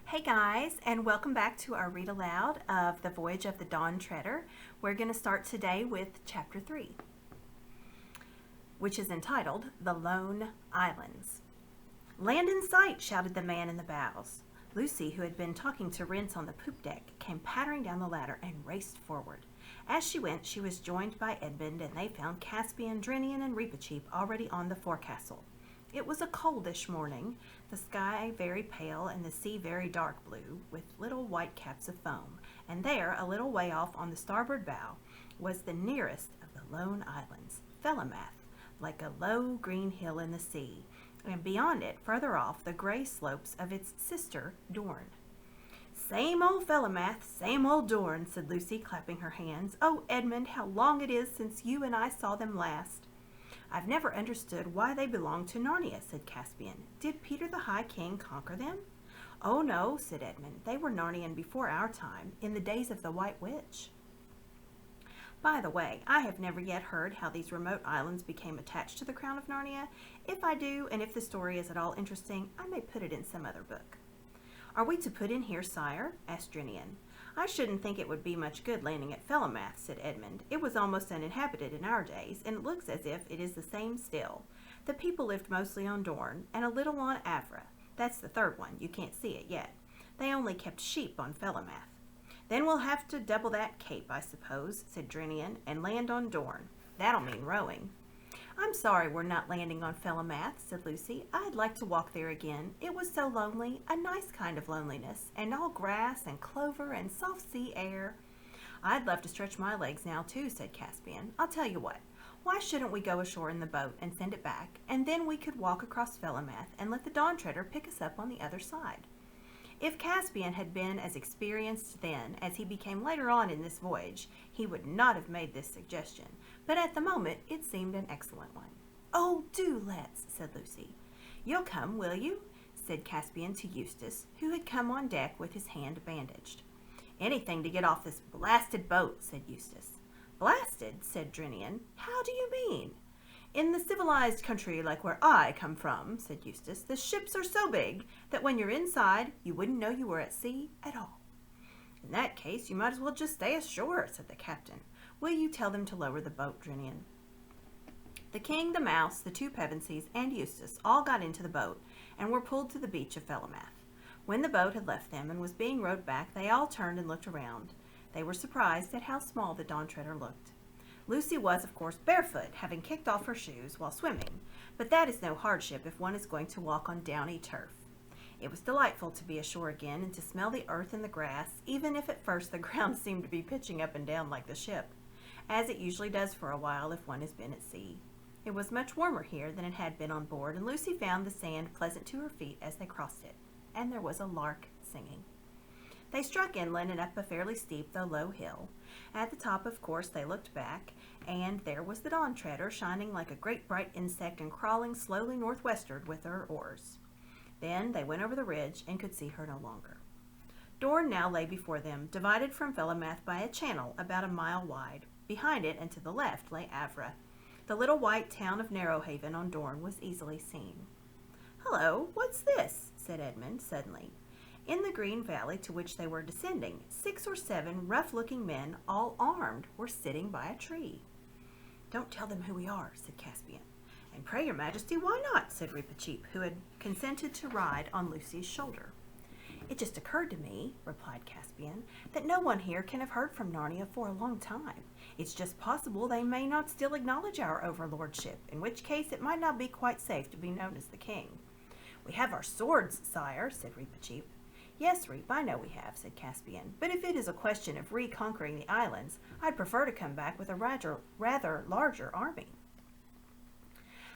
Hey guys, and welcome back to our read aloud of The Voyage of the Dawn Treader. We're going to start today with Chapter 3, which is entitled The Lone Islands. "Land in sight," shouted the man in the bows. Lucy, who had been talking to Rince on the poop deck, came pattering down the ladder and raced forward. As she went, she was joined by Edmund, and they found Caspian, Drinian, and Reepicheep already on the forecastle. It was a coldish morning, the sky very pale and the sea very dark blue, with little white caps of foam, and there, a little way off on the starboard bow, was the nearest of the lone islands, Felamath, like a low green hill in the sea, and beyond it, further off, the gray slopes of its sister, Dorn. "Same old Felamath, same old Dorn," said Lucy, clapping her hands. "Oh, Edmund, how long it is since you and I saw them last." "I've never understood why they belong to Narnia," said Caspian. "Did Peter the High King conquer them?" "Oh, no," said Edmund. "They were Narnian before our time, in the days of the White Witch." By the way, I have never yet heard how these remote islands became attached to the crown of Narnia. If I do, and if the story is at all interesting, I may put it in some other book. "Are we to put in here, sire?" asked Drinian. "I shouldn't think it would be much good landing at Felamath," said Edmund. "It was almost uninhabited in our days, and it looks as if it is the same still. The people lived mostly on Dorn, and a little on Avra. That's the third one. You can't see it yet. They only kept sheep on Felamath." "Then we'll have to double that cape, I suppose," said Drinian, "and land on Dorn. That'll mean rowing." "I'm sorry we're not landing on Felamath," said Lucy. "I'd like to walk there again. It was so lonely, a nice kind of loneliness, and all grass and clover and soft sea air." "I'd love to stretch my legs now too," said Caspian. "I'll tell you what, why shouldn't we go ashore in the boat and send it back, and then we could walk across Felamath and let the Dawn Treader pick us up on the other side." If Caspian had been as experienced then as he became later on in this voyage, he would not have made this suggestion, but at the moment it seemed an excellent one. "Oh, do let's," said Lucy. "You'll come, will you?" said Caspian to Eustace, who had come on deck with his hand bandaged. "Anything to get off this blasted boat," said Eustace. "Blasted?" said Drinian. "How do you mean?" "In the civilized country like where I come from," said Eustace, "the ships are so big that when you're inside you wouldn't know you were at sea at all." "In that case you might as well just stay ashore," said the captain. "Will you tell them to lower the boat, Drinian?" The king, the mouse, the two Pevensies, and Eustace all got into the boat and were pulled to the beach of Felamath. When the boat had left them and was being rowed back, they all turned and looked around. They were surprised at how small the Dawn Treader looked. Lucy was, of course, barefoot, having kicked off her shoes while swimming, but that is no hardship if one is going to walk on downy turf. It was delightful to be ashore again and to smell the earth and the grass, even if at first the ground seemed to be pitching up and down like the ship, as it usually does for a while if one has been at sea. It was much warmer here than it had been on board, and Lucy found the sand pleasant to her feet as they crossed it, and there was a lark singing. They struck inland and up a fairly steep though low hill. At the top, of course, they looked back, and there was the Dawn Treader, shining like a great bright insect and crawling slowly northwestward with her oars. Then they went over the ridge and could see her no longer. Dorn now lay before them, divided from Felamath by a channel about a mile wide. Behind it and to the left lay Avra. The little white town of Narrowhaven on Dorn was easily seen. "Hello, what's this?" said Edmund suddenly. In the green valley to which they were descending, 6 or 7 rough-looking men, all armed, were sitting by a tree. "Don't tell them who we are," said Caspian. "And pray your majesty, why not?" said Reepicheep, who had consented to ride on Lucy's shoulder. "It just occurred to me," replied Caspian, "that no one here can have heard from Narnia for a long time. It's just possible they may not still acknowledge our overlordship, in which case it might not be quite safe to be known as the king." "We have our swords, sire," said Reepicheep. "Yes, Reep, I know we have," said Caspian, "but if it is a question of reconquering the islands, I'd prefer to come back with a rather larger army."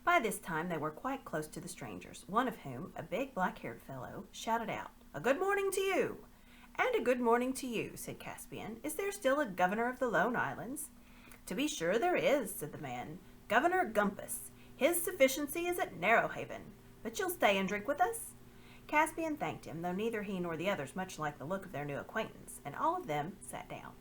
By this time they were quite close to the strangers, one of whom, a big black-haired fellow, shouted out, "A good morning to you!" "And a good morning to you," said Caspian. "Is there still a governor of the Lone Islands?" "To be sure there is," said the man. "Governor Gumpus. His sufficiency is at Narrowhaven. But you'll stay and drink with us?" Caspian thanked him, though neither he nor the others much liked the look of their new acquaintance, and all of them sat down.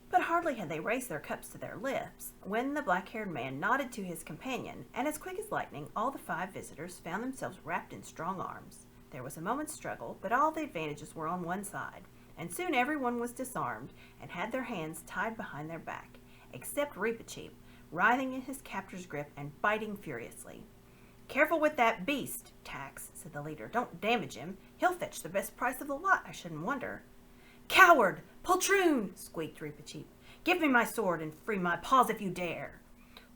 But hardly had they raised their cups to their lips when the black-haired man nodded to his companion, and as quick as lightning all the 5 visitors found themselves wrapped in strong arms. There was a moment's struggle, but all the advantages were on one side, and soon everyone was disarmed and had their hands tied behind their back, except Reepicheep, writhing in his captor's grip and biting furiously. "Careful with that beast, Tax," said the leader. "Don't damage him. He'll fetch the best price of the lot, I shouldn't wonder." "Coward! Poltroon!" squeaked Reepicheep. "Give me my sword and free my paws if you dare."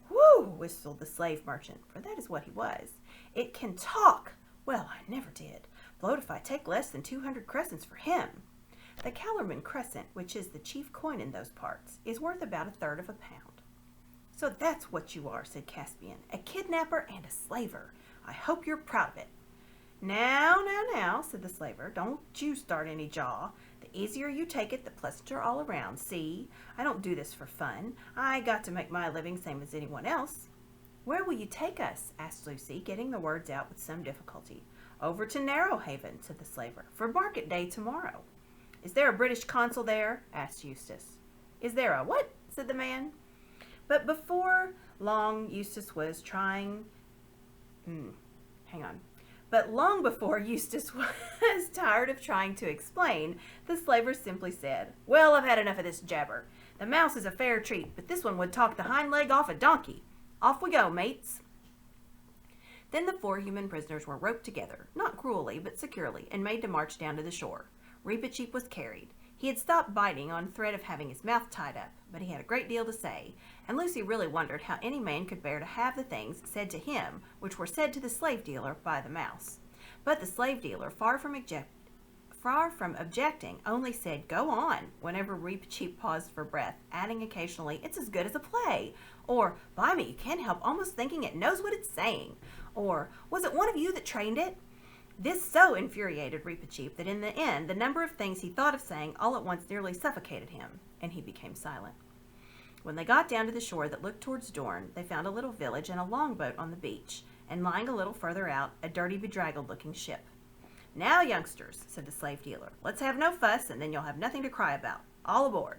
"Whew!" whistled the slave merchant, for that is what he was. "It can talk! Well, I never did. Blowed if I take less than 200 crescents for him." The Calorman crescent, which is the chief coin in those parts, is worth about 1/3 of a pound. "So that's what you are," said Caspian, "a kidnapper and a slaver. I hope you're proud of it." Now, said the slaver, "don't you start any jaw. The easier you take it, the pleasanter all around. See, I don't do this for fun. I got to make my living same as anyone else." "Where will you take us?" asked Lucy, getting the words out with some difficulty. "Over to Narrowhaven," said the slaver, "for market day tomorrow." "Is there a British consul there?" asked Eustace. "Is there a what?" said the man. But before long Eustace was tired of trying to explain, the slaver simply said, "Well, I've had enough of this jabber. The mouse is a fair treat, but this one would talk the hind leg off a donkey. Off we go, mates." Then the 4 human prisoners were roped together, not cruelly, but securely, and made to march down to the shore. Reepicheep was carried. He had stopped biting on threat of having his mouth tied up, but he had a great deal to say, and Lucy really wondered how any man could bear to have the things said to him which were said to the slave dealer by the mouse. But the slave dealer, far from objecting, only said, "Go on," whenever Reepicheep paused for breath, adding occasionally, "It's as good as a play," or "By me, you can't help almost thinking it knows what it's saying," or "Was it one of you that trained it?" This so infuriated Reepicheep that in the end the number of things he thought of saying all at once nearly suffocated him, and he became silent. When they got down to the shore that looked towards Dorne, they found a little village and a longboat on the beach, and lying a little further out, a dirty, bedraggled-looking ship. "Now, youngsters," said the slave dealer, "let's have no fuss, and then you'll have nothing to cry about. All aboard."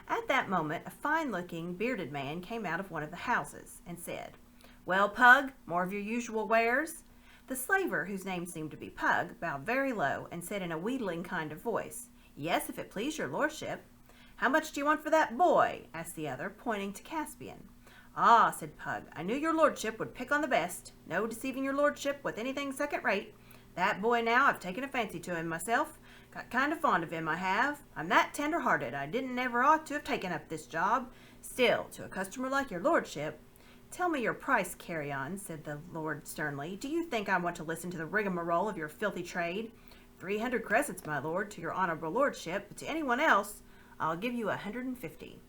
At that moment, a fine-looking, bearded man came out of one of the houses and said, "Well, Pug, more of your usual wares?" The slaver, whose name seemed to be Pug, bowed very low and said in a wheedling kind of voice, "Yes, if it please your lordship." "How much do you want for that boy?" asked the other, pointing to Caspian. "Ah," said Pug, "I knew your lordship would pick on the best. No deceiving your lordship with anything second rate. That boy now, I've taken a fancy to him myself. Got kind of fond of him, I have. I'm that tender-hearted, I didn't never ought to have taken up this job. Still, to a customer like your lordship—" "Tell me your price, Carry-on," said the lord sternly. "Do you think I want to listen to the rigmarole of your filthy trade? 300 crescents, my lord, to your honorable lordship, but to anyone else, I'll give you 150.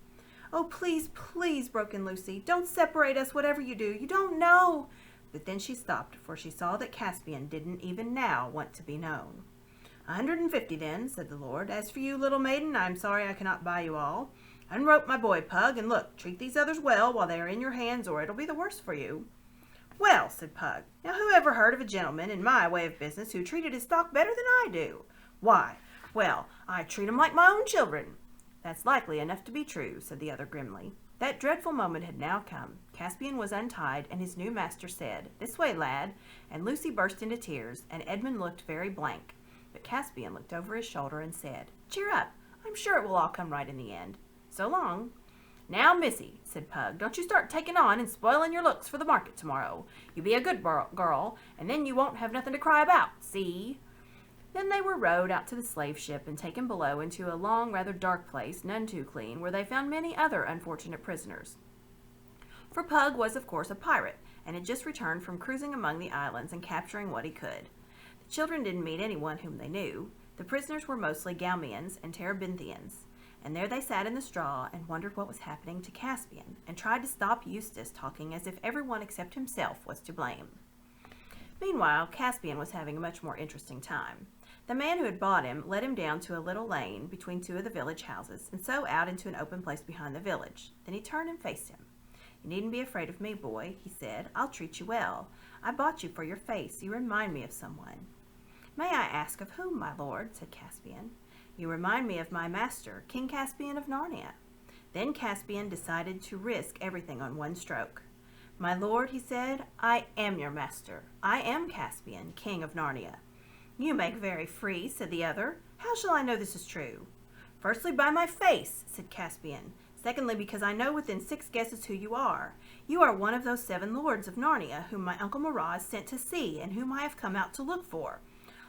"Oh, please, please," broke in Lucy, "don't separate us, whatever you do. You don't know—" But then she stopped, for she saw that Caspian didn't even now want to be known. 150 then," said the lord. "As for you, little maiden, I am sorry I cannot buy you all. Unrope my boy, Pug, and look, treat these others well while they are in your hands, or it'll be the worse for you." "Well," said Pug, "now who ever heard of a gentleman in my way of business who treated his stock better than I do? Why, well, I treat 'em like my own children." "That's likely enough to be true," said the other grimly. That dreadful moment had now come. Caspian was untied, and his new master said, "This way, lad," and Lucy burst into tears, and Edmund looked very blank. But Caspian looked over his shoulder and said, "Cheer up, I'm sure it will all come right in the end. So long." "Now, missy," said Pug, "don't you start taking on and spoiling your looks for the market tomorrow. You be a good girl, and then you won't have nothing to cry about, see?" Then they were rowed out to the slave ship and taken below into a long, rather dark place, none too clean, where they found many other unfortunate prisoners. For Pug was, of course, a pirate, and had just returned from cruising among the islands and capturing what he could. The children didn't meet anyone whom they knew. The prisoners were mostly Galmians and Terebinthians, and there they sat in the straw and wondered what was happening to Caspian, and tried to stop Eustace talking as if everyone except himself was to blame. Meanwhile, Caspian was having a much more interesting time. The man who had bought him led him down to a little lane between 2 of the village houses, and so out into an open place behind the village. Then he turned and faced him. "You needn't be afraid of me, boy," he said. "I'll treat you well. I bought you for your face. You remind me of someone." "May I ask of whom, my lord?" said Caspian. "You remind me of my master, King Caspian of Narnia." Then Caspian decided to risk everything on one stroke. "My lord," he said, "I am your master. I am Caspian, King of Narnia." You make very free, said the other. How shall I know this is true? Firstly, by my face, said Caspian. Secondly, because I know within 6 guesses who you are. You are one of those 7 lords of Narnia whom my uncle Miraz sent to see, and whom I have come out to look for.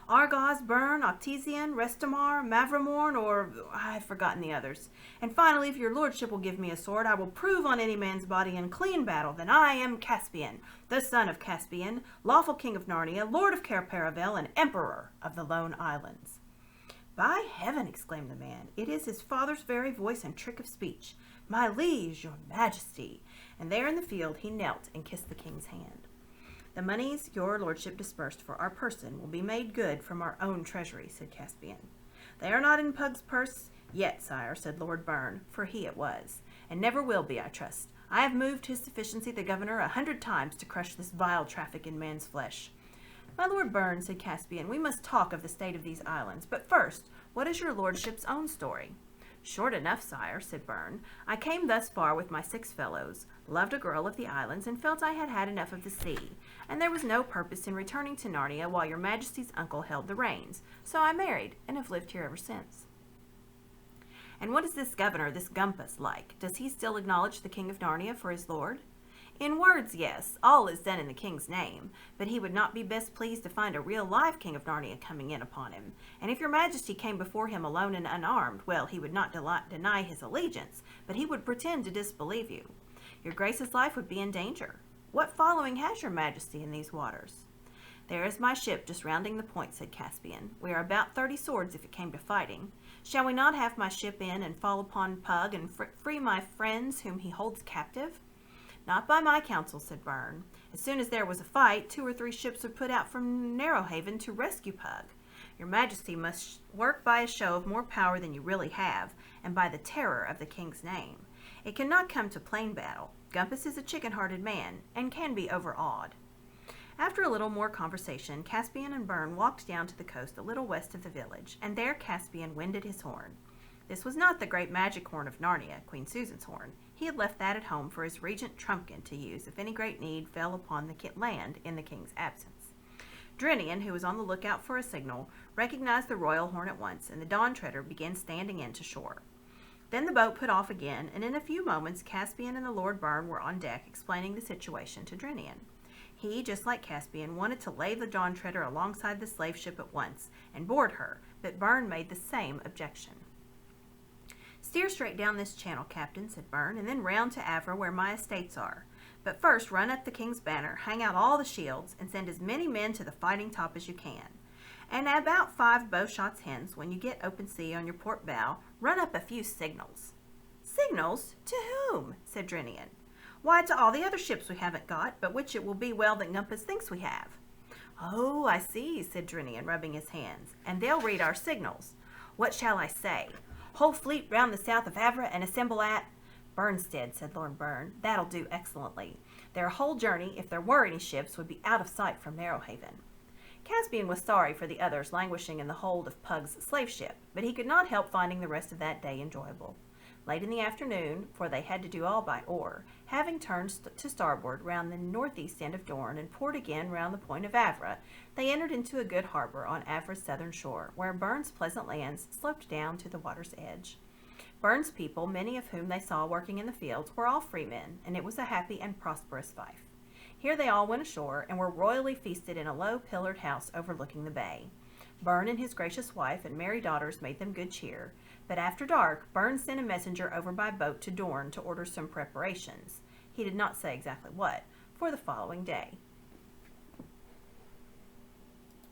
Argos, Bern, Octesian, Restamar, Mavramorn, or I have forgotten the others. And finally, if your lordship will give me a sword, I will prove on any man's body in clean battle that I am Caspian, the son of Caspian, lawful king of Narnia, lord of Cair Paravel, and emperor of the Lone Islands. By heaven, exclaimed the man, it is his father's very voice and trick of speech. My liege, your majesty. And there in the field he knelt and kissed the king's hand. The moneys your lordship dispersed for our person will be made good from our own treasury, said Caspian. They are not in Pug's purse yet, sire, said Lord Byrne, for he it was, and never will be, I trust. I have moved his sufficiency the governor 100 times to crush this vile traffic in man's flesh. My Lord Byrne, said Caspian, we must talk of the state of these islands, but first, what is your lordship's own story? Short enough, sire, said Byrne. I came thus far with my 6 fellows, loved a girl of the islands, and felt I had had enough of the sea, and there was no purpose in returning to Narnia while your majesty's uncle held the reins, so I married, and have lived here ever since. And what is this governor, this Gumpus, like? Does he still acknowledge the king of Narnia for his lord? In words, yes, all is done in the king's name, but he would not be best pleased to find a real live king of Narnia coming in upon him, and if your majesty came before him alone and unarmed, well, he would not deny his allegiance, but he would pretend to disbelieve you. Your grace's life would be in danger. What following has your majesty in these waters? There is my ship just rounding the point, said Caspian. We are about 30 swords if it came to fighting. Shall we not have my ship in and fall upon Pug and free my friends whom he holds captive? Not by my counsel, said Byrne. As soon as there was a fight, 2 or 3 ships would put out from Narrowhaven to rescue Pug. Your majesty must work by a show of more power than you really have, and by the terror of the king's name. It cannot come to plain battle. Gumpus is a chicken-hearted man, and can be overawed. After a little more conversation, Caspian and Byrne walked down to the coast a little west of the village, and there Caspian winded his horn. This was not the great magic horn of Narnia, Queen Susan's horn. He had left that at home for his regent Trumpkin to use if any great need fell upon the land in the king's absence. Drinian, who was on the lookout for a signal, recognized the royal horn at once, and the Dawn Treader began standing in to shore. Then the boat put off again, and in a few moments Caspian and the Lord Byrne were on deck explaining the situation to Drinian. He, just like Caspian, wanted to lay the Dawn Treader alongside the slave ship at once and board her, but Byrne made the same objection. Steer straight down this channel, Captain, said Byrne, and then round to Avra where my estates are. But first run up the king's banner, hang out all the shields, and send as many men to the fighting top as you can. And about 5 bow shots hence, when you get open sea on your port bow, run up a few signals. Signals? To whom? Said Drinian. Why, to all the other ships we haven't got, but which it will be well that Gumpus thinks we have. Oh, I see, said Drinian, rubbing his hands, and they'll read our signals. What shall I say? Whole fleet round the south of Avra and assemble at Burnstead, said Lord Byrne. That'll do excellently. Their whole journey, if there were any ships, would be out of sight from Narrowhaven. Caspian was sorry for the others languishing in the hold of Pug's slave ship, but he could not help finding the rest of that day enjoyable. Late in the afternoon, for they had to do all by oar, having turned to starboard round the northeast end of Dorne and poured again round the point of Avra, they entered into a good harbor on Avra's southern shore, where Byrne's pleasant lands sloped down to the water's edge. Byrne's people, many of whom they saw working in the fields, were all free men, and it was a happy and prosperous Fife. Here they all went ashore and were royally feasted in a low pillared house overlooking the bay. Byrne and his gracious wife and merry daughters made them good cheer, but after dark, Byrne sent a messenger over by boat to Dorne to order some preparations, he did not say exactly what, for the following day.